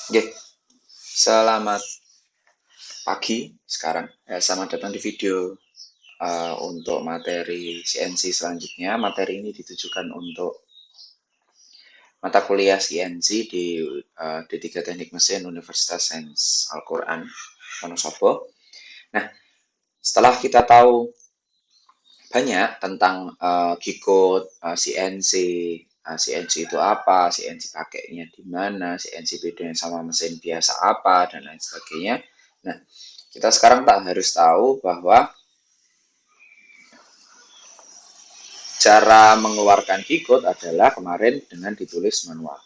Oke, selamat pagi sekarang. Selamat datang di video untuk materi CNC selanjutnya. Materi ini ditujukan untuk mata kuliah CNC di D3 Teknik Mesin Universitas Sains Al-Quran, Wonosobo. Nah, setelah kita tahu banyak tentang G-code, CNC, CNC itu apa, CNC pakainya di mana, CNC bedanya sama mesin biasa apa, dan lain sebagainya. Nah, kita sekarang tak harus tahu bahwa cara mengeluarkan G-code adalah kemarin dengan ditulis manual.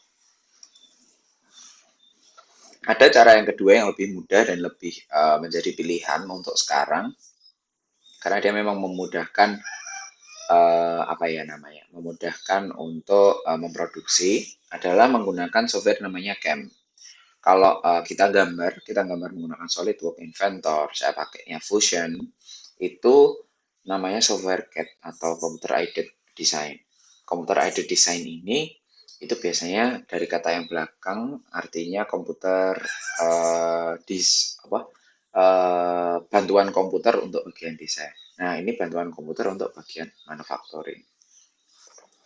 Ada cara yang kedua yang lebih mudah dan lebih menjadi pilihan untuk sekarang, karena dia memang memudahkan apa ya namanya, memudahkan untuk memproduksi adalah menggunakan software namanya CAM. Kalau kita gambar menggunakan SolidWorks, Inventor, saya pakainya Fusion, itu namanya software CAD atau Computer Aided Design. Computer Aided Design ini itu biasanya dari kata yang belakang artinya komputer bantuan komputer untuk bagian desain. Nah, ini bantuan komputer untuk bagian manufacturing.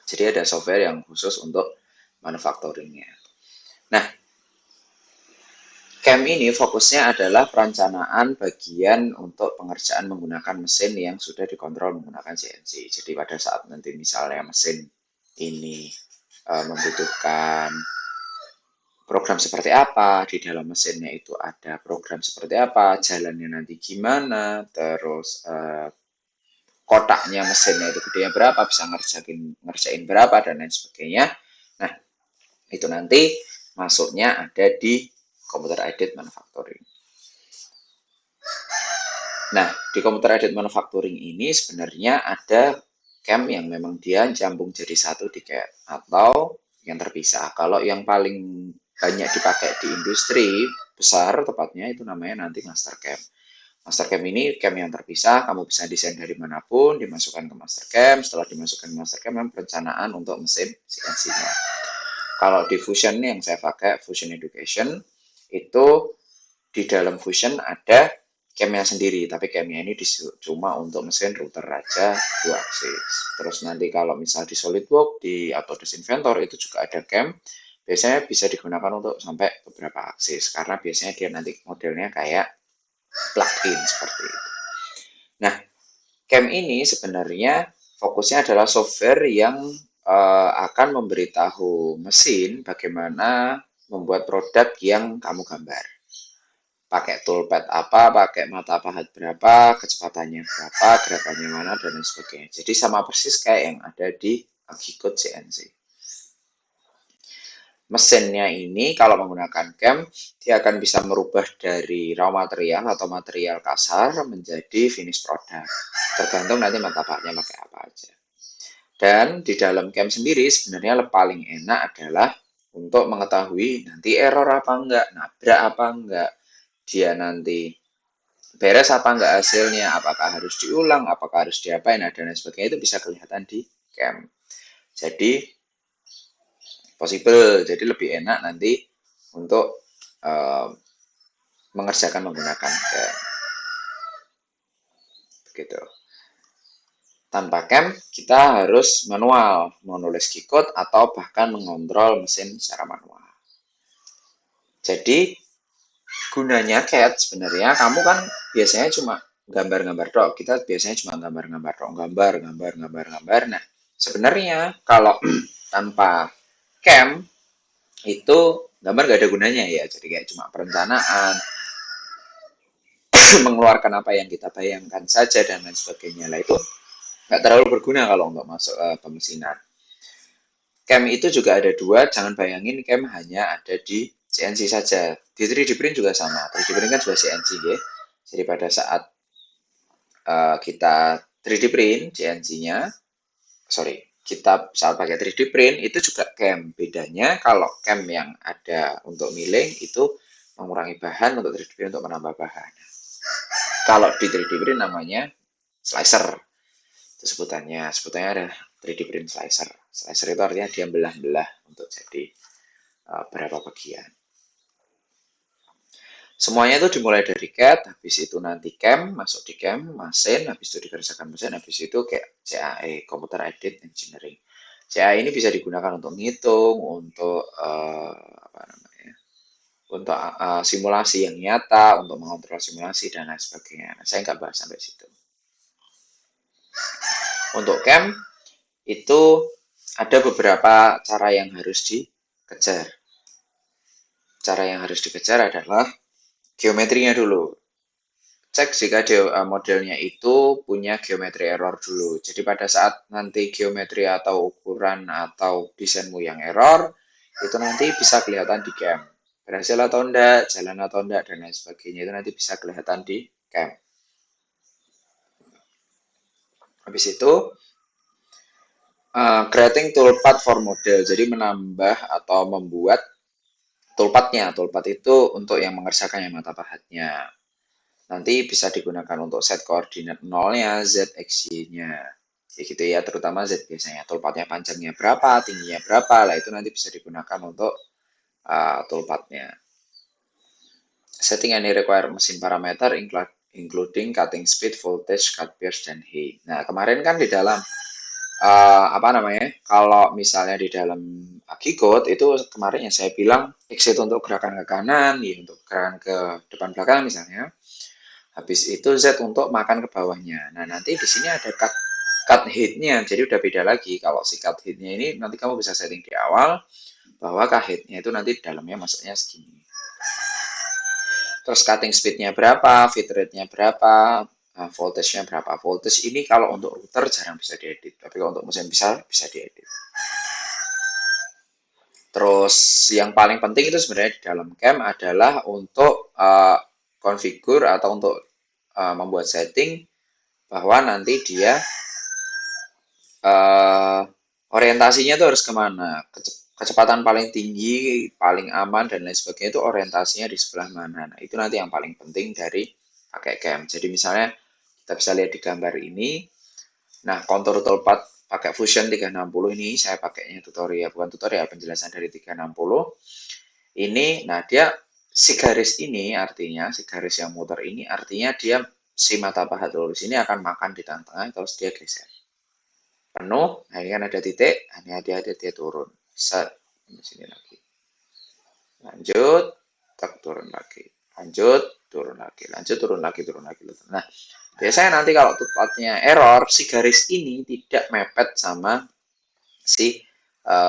Jadi ada software yang khusus untuk manufacturingnya. Nah, CAM ini fokusnya adalah perencanaan bagian untuk pengerjaan menggunakan mesin yang sudah dikontrol menggunakan CNC. Jadi pada saat nanti misalnya mesin ini membutuhkan program seperti apa, di dalam mesinnya itu ada program seperti apa, jalannya nanti gimana, terus kotaknya mesinnya itu gedenya berapa, bisa ngerjain berapa, dan lain sebagainya. Nah, itu nanti masuknya ada di computer aided manufacturing. Nah, di computer aided manufacturing ini sebenarnya ada CAM yang memang dia jambung jadi satu di CAD atau yang terpisah. Kalau yang paling banyak dipakai di industri besar tepatnya itu namanya nanti master CAM. Master CAM ini CAM yang terpisah, kamu bisa desain dari manapun, dimasukkan ke master CAM, setelah dimasukkan ke master CAM, memang perencanaan untuk mesin CNC-nya. Kalau di Fusion yang saya pakai, Fusion Education, itu di dalam Fusion ada CAM-nya sendiri, tapi CAM-nya ini cuma untuk mesin router aja 2 aksis. Terus nanti kalau misal di SolidWorks di Autodesk Inventor itu juga ada CAM, biasanya bisa digunakan untuk sampai beberapa aksis, karena biasanya dia nanti modelnya kayak plugin seperti itu. Nah, CAM ini sebenarnya fokusnya adalah software yang akan memberitahu mesin bagaimana membuat produk yang kamu gambar. Pakai toolpad apa, pakai mata pahat berapa, kecepatannya berapa, gerakannya mana, dan lain sebagainya. Jadi sama persis kayak yang ada di G-code CNC. Mesinnya ini kalau menggunakan CAM, dia akan bisa merubah dari raw material atau material kasar menjadi finish product. Tergantung nanti mata pahatnya pakai apa aja. Dan di dalam CAM sendiri sebenarnya paling enak adalah untuk mengetahui nanti error apa enggak, nabrak apa enggak, dia nanti beres apa enggak hasilnya, apakah harus diulang, apakah harus diapain, dan lain sebagainya, itu bisa kelihatan di CAM. Jadi possible, jadi lebih enak nanti untuk uh, mengerjakan menggunakan CAM. Begitu. Tanpa CAM, kita harus manual, menulis G-code atau bahkan mengontrol mesin secara manual. Jadi gunanya CAD sebenarnya kamu kan biasanya cuma gambar-gambar dok. Kita biasanya cuma gambar-gambar dok, gambar. Nah, sebenarnya kalau tanpa CAM itu gambar gak ada gunanya ya. Jadi kayak cuma perencanaan, mengeluarkan apa yang kita bayangkan saja dan lain sebagainya. Lah itu nggak terlalu berguna kalau untuk masuk pemesinan. CAM itu juga ada dua, jangan bayangin CAM hanya ada di CNC saja. Di 3D print juga sama. 3D print kan juga CNC ya. Jadi pada saat kita 3D print CNC-nya, sorry, kita saat pakai 3D print itu juga CAM. Bedanya kalau CAM yang ada untuk milling itu mengurangi bahan, untuk 3D print untuk menambah bahan. Kalau di 3D print namanya slicer. Itu sebutannya ada 3D print slicer. Slicer itu artinya dia belah-belah untuk jadi berapa bagian. Semuanya itu dimulai dari CAD, habis itu nanti CAM, masuk di CAM, mesin, habis itu dikerjakan mesin, habis itu kayak CAE, Computer Aided Engineering. CAE ini bisa digunakan untuk ngitung, untuk apa namanya, untuk simulasi yang nyata, untuk mengontrol simulasi dan lain sebagainya. Nah, saya nggak bahas sampai situ. Untuk CAM itu ada beberapa cara yang harus dikejar. Cara yang harus dikejar adalah geometrinya dulu. Cek jika modelnya itu punya geometri error dulu. Jadi pada saat nanti geometri atau ukuran atau desainmu yang error, itu nanti bisa kelihatan di CAM. Berhasil atau enggak, jalan atau enggak, dan lain sebagainya. Itu nanti bisa kelihatan di CAM. Habis itu, creating toolpath for model. Jadi menambah atau membuat toolpath-nya. Toolpath itu untuk yang mengerjakan yang mata pahatnya. Nanti bisa digunakan untuk set koordinat nolnya, z, x, y-nya. Kayak gitu ya, terutama z biasanya. Toolpath-nya panjangnya berapa, tingginya berapa, lah itu nanti bisa digunakan untuk toolpath-nya. Setting any required mesin parameter including cutting speed, voltage, cut pierce, dan height. Nah, kemarin kan di dalam apa namanya, kalau misalnya di dalam G-code itu kemarin yang saya bilang X itu untuk gerakan ke kanan, Y untuk gerakan ke depan belakang misalnya. Habis itu Z untuk makan ke bawahnya. Nah, nanti di sini ada cut head-nya. Jadi udah beda lagi. Kalau si cut head-nya ini nanti kamu bisa setting di awal bahwa cut head-nya itu nanti di dalamnya masuknya segini. Terus cutting speed-nya berapa, feed rate-nya berapa, voltage-nya berapa. Voltage ini kalau untuk router jarang bisa diedit, tapi kalau untuk mesin bisa diedit. Terus yang paling penting itu sebenarnya di dalam CAM adalah untuk konfigur atau untuk membuat setting bahwa nanti dia orientasinya itu harus kemana, kecepatan paling tinggi, paling aman dan lain sebagainya itu orientasinya di sebelah mana. Nah, itu nanti yang paling penting dari pakai CAM. Jadi misalnya kita bisa lihat di gambar ini. Nah, kontur toolpath pakai Fusion 360 ini saya pakainya tutorial, bukan tutorial, penjelasan dari 360. Ini, nah dia si garis ini artinya, si garis yang muter ini artinya dia si mata pahat lurus ini akan makan di tengah-tengah terus dia geser. Penuh, nah ini kan ada titik, nah ini hati-hati dia turun. Set, di sini lagi. Lanjut, tak turun lagi. Lanjut, turun lagi. Lanjut, turun lagi, turun lagi. Nah, biasanya nanti kalau toolpathnya error, si garis ini tidak mepet sama si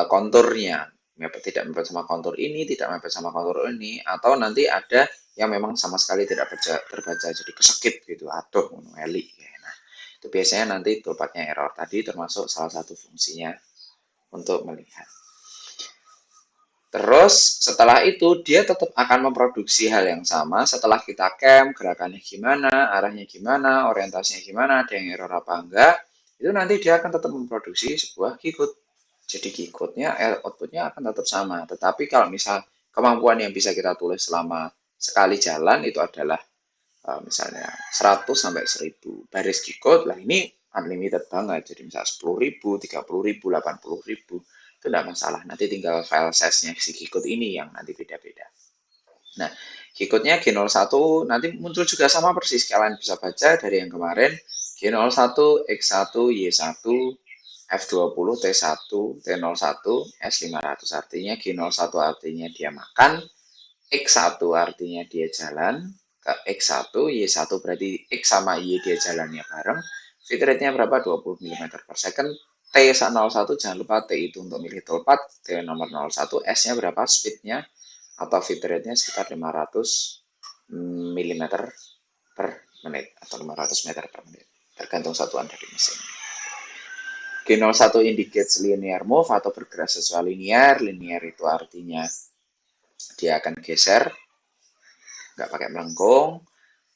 konturnya. Tidak mepet sama kontur ini, tidak mepet sama kontur ini, atau nanti ada yang memang sama sekali tidak terbaca, jadi kesekip gitu, aduh, meli. Nah, itu biasanya nanti toolpathnya error tadi termasuk salah satu fungsinya untuk melihat. Terus setelah itu dia tetap akan memproduksi hal yang sama setelah kita cam, gerakannya gimana, arahnya gimana, orientasinya gimana, ada yang error apa enggak, itu nanti dia akan tetap memproduksi sebuah G-code. Jadi G-code-nya, output-nya akan tetap sama. Tetapi kalau misal kemampuan yang bisa kita tulis selama sekali jalan itu adalah misalnya 100 sampai 1000 baris G-code, lah ini unlimited banget. Jadi misalnya 10.000, 30.000, 80.000 itu tidak masalah. Nanti tinggal file size-nya si G-code ini yang nanti beda-beda. Nah, G-code-nya G01 nanti muncul juga sama persis. Kalian bisa baca dari yang kemarin. G01, X1, Y1, F20, T1, T01, S500 artinya G01 artinya dia makan, X1 artinya dia jalan ke X1, Y1 berarti X sama Y dia jalannya bareng, feed rate-nya berapa? 20 mm per second, T01 jangan lupa T itu untuk milih toolpath, T nomor 01, S-nya berapa? Speed-nya atau feed rate-nya sekitar 500 mm per menit atau 500 meter per menit, tergantung satuan dari mesin. G01 indicates linear move atau bergerak sesuai linear. Linear itu artinya dia akan geser, nggak pakai melengkung.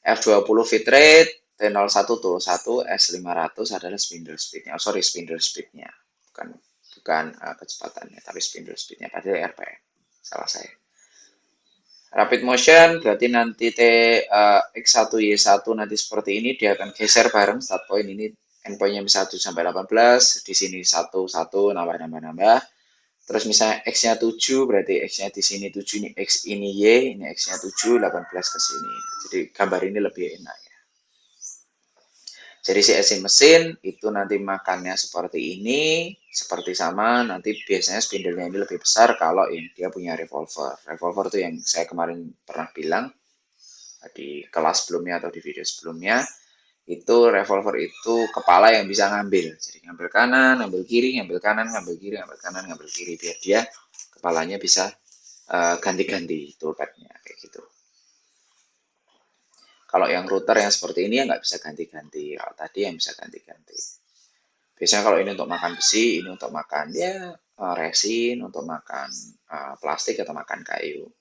F20 feed rate, T01 tool 1, S500 adalah spindle speednya. Oh, sorry, spindle speednya. Bukan kecepatannya, tapi spindle speednya. Padahal RPM. Salah saya. Rapid motion berarti nanti X1, Y1 nanti seperti ini, dia akan geser bareng start point ini, endpoint-nya 1 sampai 18, di sini 1, 1, nambah. Terus misalnya X-nya 7, berarti X-nya di sini 7, ini X, ini Y, ini X-nya 7, 18 ke sini. Jadi gambar ini lebih enak ya. Jadi CNC mesin itu nanti makannya seperti ini, seperti sama, nanti biasanya spindle-nya ini lebih besar kalau yang dia punya revolver. Revolver itu yang saya kemarin pernah bilang di kelas sebelumnya atau di video sebelumnya, itu revolver itu kepala yang bisa ngambil. Jadi ngambil kanan, ngambil kiri, ngambil kanan, ngambil kiri, ngambil kanan, ngambil kiri, biar dia kepalanya bisa ganti-ganti toolpadnya kayak gitu. Kalau yang router yang seperti ini ya nggak bisa ganti-ganti. Kalau tadi yang bisa ganti-ganti. Biasanya kalau ini untuk makan besi, ini untuk makan ya resin, untuk makan plastik atau makan kayu.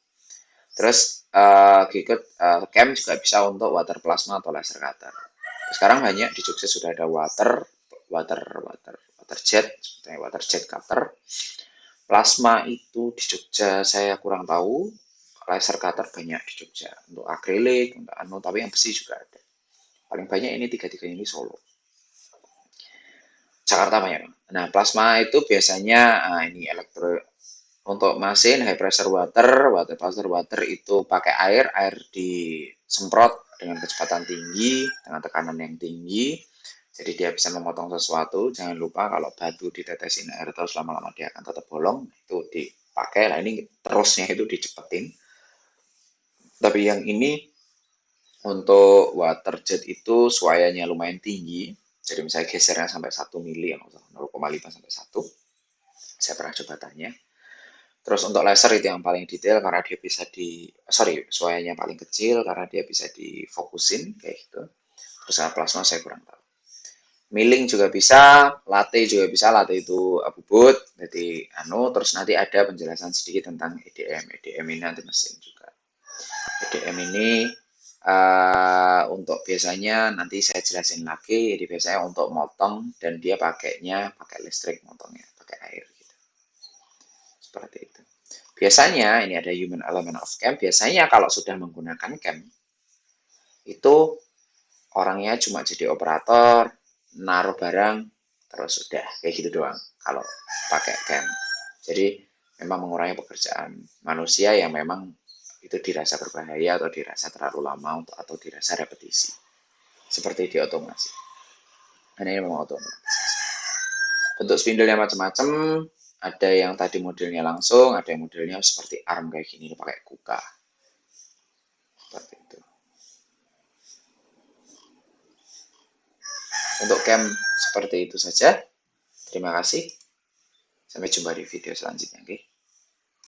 Terus cam juga bisa untuk water plasma atau laser cutter. Sekarang banyak di Jogja sudah ada water jet, seperti water jet cutter. Plasma itu di Jogja saya kurang tahu. Laser cutter banyak di Jogja untuk akrilik, untuk tapi yang besi juga ada. Paling banyak ini tiga-tiga ini Solo. Jakarta banyak. Nah, plasma itu biasanya ini untuk mesin high pressure water itu pakai air disemprot dengan kecepatan tinggi, dengan tekanan yang tinggi. Jadi dia bisa memotong sesuatu. Jangan lupa kalau batu ditetesin air terus lama-lama dia akan tetap bolong. Itu dipakai. Nah ini terusnya itu dicepetin. Tapi yang ini untuk water jet itu suayanya lumayan tinggi. Jadi misalnya gesernya sampai 1 mili, 0,5 sampai 1. Saya pernah coba tanya. Terus untuk laser itu yang paling detail karena dia bisa suayanya paling kecil karena dia bisa difokusin kayak gitu. Terus plasma saya kurang tahu. Milling juga bisa, latte juga bisa, latte itu bubut, jadi terus nanti ada penjelasan sedikit tentang EDM. EDM ini nanti mesin juga. EDM ini untuk biasanya nanti saya jelasin lagi, jadi biasanya untuk motong dan dia pakai listrik motongnya, pakai air gitu. Seperti itu. Biasanya ini ada human element of cam. Biasanya kalau sudah menggunakan cam itu orangnya cuma jadi operator, naruh barang, terus sudah kayak gitu doang kalau pakai cam. Jadi memang mengurangi pekerjaan manusia yang memang itu dirasa berbahaya atau dirasa terlalu lama atau dirasa repetisi. Seperti di otomasi. Ini memang otomatis. Bentuk spindle yang macam-macam, ada yang tadi modelnya langsung, ada yang modelnya seperti arm kayak gini pakai kuka. Seperti itu. Untuk cam seperti itu saja. Terima kasih. Sampai jumpa di video selanjutnya. Okay?